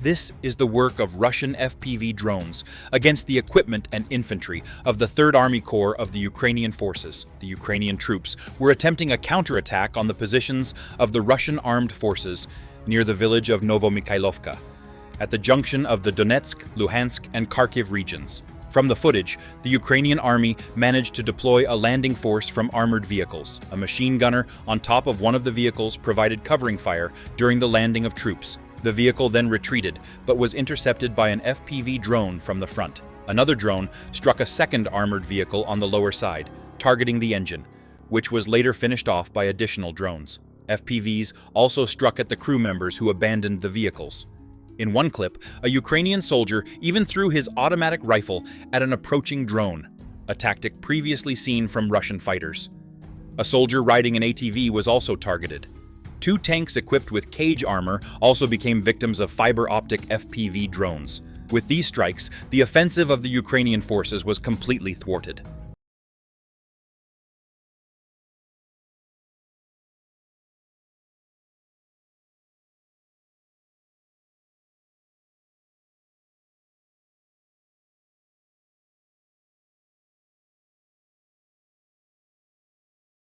This is the work of Russian FPV drones against the equipment and infantry of the 3rd Army Corps of the Ukrainian forces. The Ukrainian troops were attempting a counterattack on the positions of the Russian armed forces near the village of Novomikhaylovka, at the junction of the Donetsk, Luhansk, and Kharkiv regions. From the footage, the Ukrainian army managed to deploy a landing force from armored vehicles. A machine gunner on top of one of the vehicles provided covering fire during the landing of troops. The vehicle then retreated, but was intercepted by an FPV drone from the front. Another drone struck a second armored vehicle on the lower side, targeting the engine, which was later finished off by additional drones. FPVs also struck at the crew members who abandoned the vehicles. In one clip, a Ukrainian soldier even threw his automatic rifle at an approaching drone, a tactic previously seen from Russian fighters. A soldier riding an ATV was also targeted. 2 tanks equipped with cage armor also became victims of fiber-optic FPV drones. With these strikes, the offensive of the Ukrainian forces was completely thwarted.